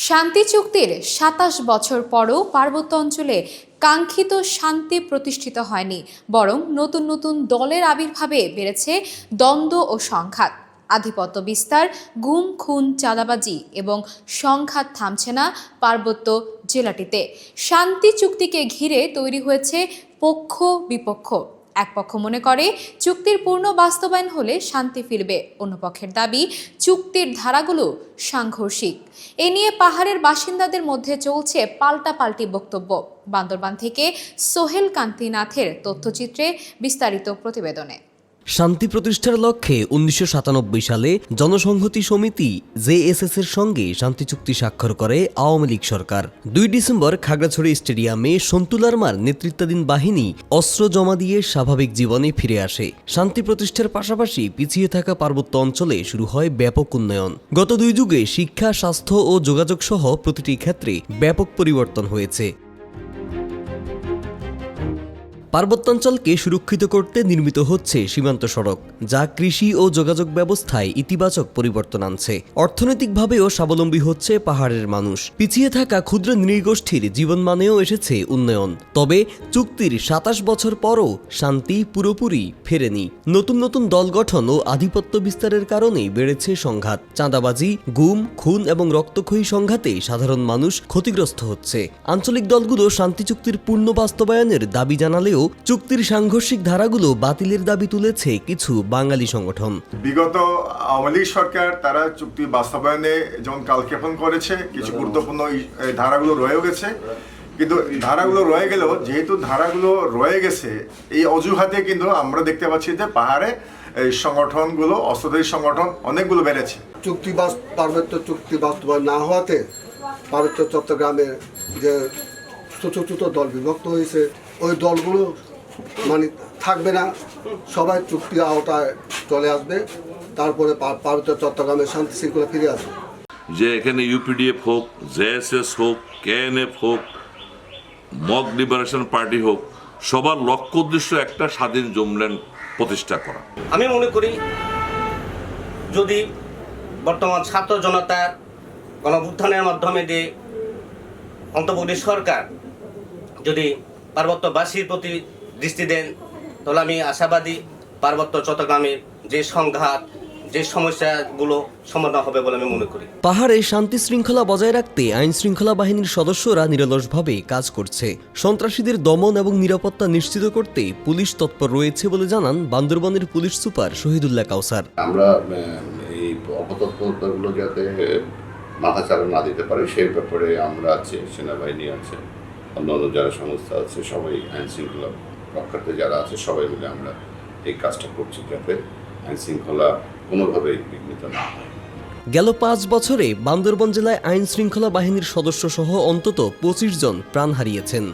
শান্তি চুক্তির ২৭ বছর পরও পার্বত্য অঞ্চলে কাঙ্ক্ষিত শান্তি প্রতিষ্ঠিত হয়নি, বরং নতুন নতুন দলের আবির্ভাবে বেড়েছে দ্বন্দ্ব ও সংঘাত। আধিপত্য বিস্তার, গুম খুন, চাঁদাবাজি এবং সংঘাত থামছে না পার্বত্য জেলাটিতে। শান্তি চুক্তিকে ঘিরে তৈরি হয়েছে পক্ষ বিপক্ষ। এক পক্ষ মনে করে চুক্তির পূর্ণ বাস্তবায়ন হলে শান্তি ফিরবে, অন্য পক্ষের দাবি চুক্তির ধারাগুলো সাংঘর্ষিক। এ নিয়ে পাহাড়ের বাসিন্দাদের মধ্যে চলছে পাল্টাপাল্টি বক্তব্য। বান্দরবান থেকে সোহেল কান্তিনাথের তথ্যচিত্রে বিস্তারিত প্রতিবেদনে। শান্তি প্রতিষ্ঠার লক্ষ্যে ১৯৯৭ সালে জনসংহতি সমিতি জেএসএস এর সঙ্গে শান্তি চুক্তি স্বাক্ষর করে আওয়ামী লীগ সরকার। ২ ডিসেম্বর খাগড়াছড়ি স্টেডিয়ামে সন্তু লারমার নেতৃত্বাধীন বাহিনী অস্ত্র জমা দিয়ে স্বাভাবিক জীবনে ফিরে আসে। শান্তি প্রতিষ্ঠার পাশাপাশি পিছিয়ে থাকা পার্বত্য অঞ্চলে শুরু হয় ব্যাপক উন্নয়ন। গত ২ যুগে শিক্ষা, স্বাস্থ্য ও যোগাযোগ সহ প্রতিটি ক্ষেত্রে ব্যাপক পরিবর্তন হয়েছে। পার্বত্যাঞ্চলকে সুরক্ষিত করতে নির্মিত হচ্ছে সীমান্ত সড়ক, যা কৃষি ও যোগাযোগ ব্যবস্থায় ইতিবাচক পরিবর্তন আনছে। অর্থনৈতিকভাবেও স্বাবলম্বী হচ্ছে পাহাড়ের মানুষ। পিছিয়ে থাকা ক্ষুদ্র নৃগোষ্ঠীর জীবনমানেও এসেছে উন্নয়ন। তবে চুক্তির ২৭ বছর পরও শান্তি পুরোপুরি ফেরেনি। নতুন নতুন দল গঠন ও আধিপত্য বিস্তারের কারণে বেড়েছে সংঘাত। চাঁদাবাজি, গুম খুন এবং রক্তক্ষয়ী সংঘাতে সাধারণ মানুষ ক্ষতিগ্রস্ত হচ্ছে। আঞ্চলিক দলগুলো শান্তি চুক্তির পূর্ণ বাস্তবায়নের দাবি জানালেও চুক্তির সাংঘর্ষিক ধারাগুলো বাতিলের দাবি তুলেছে কিছু বাঙালি সংগঠন। বিগত আওয়ামী লীগ সরকার তারা চুক্তি বাস্তবায়নে যেমন কালক্ষেপণ করেছে, কিছু গুরুত্বপূর্ণ ধারাগুলো রয়ে গেছে, কিন্তু ধারাগুলো রয়ে গেলেও যেহেতু ধারাগুলো রয়ে গেছে, এই অজুহাতে কিন্তু আমরা দেখতে পাচ্ছি যে পাহাড়ে এই সংগঠনগুলো, অস্ত্রধারী সংগঠন অনেকগুলো বেড়েছে। পার্বত্য চুক্তি বাস্তবায়ন না হওয়াতে পার্বত্য চট্টগ্রামের যে ছোট ছোট দল বিভক্ত হয়েছে, ওই দলগুলো মানে থাকবে না, সবাই চুক্তির আওতায় চলে আসবে। তারপরে পার্বত্য চট্টগ্রামের শান্তি শৃঙ্খলা ফিরে আসবে। যে এখানে ইউপিডিএফ হোক, জেএসএস হোক, কেএনএফ হোক, মগ লিবারেশন পার্টি হোক, সবার লক্ষ্য উদ্দেশ্য একটা স্বাধীন জুমল্যান্ড প্রতিষ্ঠা করা। আমি মনে করি যদি বর্তমান ছাত্র জনতার গণঅভ্যুত্থানের মাধ্যমে যে অন্তর্বর্তী সরকার যদি পার্বত্যবাসীর প্রতি দৃষ্টি দেন, তাহলে আমি আশাবাদী পার্বত্য চট্টগ্রামের যে সংঘাত, যে সমস্যাগুলো সমাধান হবে বলে আমি মনে করি। পাহাড়ে শান্তি শৃঙ্খলা বজায় রাখতে আইন শৃঙ্খলা বাহিনীর সদস্যরা নিরলসভাবে কাজ করছে। সন্ত্রাসীদের দমন এবং নিরাপত্তা নিশ্চিত করতে পুলিশ তৎপর রয়েছে বলে জানান বান্দরবানের পুলিশ সুপার শহীদুল্লাহ কাউসার। আমরা এই অপতৎপরতাগুলো যাতে মাথাচাড়া না দিতে পারে সেই ব্যাপারে আমরা আছি, সেনাবাহিনী আছে, অন্যান্য যারা সংস্থা আছে, সবাই আইন শৃঙ্খলা রক্ষার্থে যারা আছে সবাই মিলে আমরা এই কাজটা করছি যাতে আইন শৃঙ্খলা কোনোভাবেই বিঘ্নিত না হয়। গেল ৫ বছরে বান্দরবান জেলায় আইন শৃঙ্খলা বাহিনীর সদস্য সহ অন্তত ২৫ জন প্রাণ হারিয়েছেন।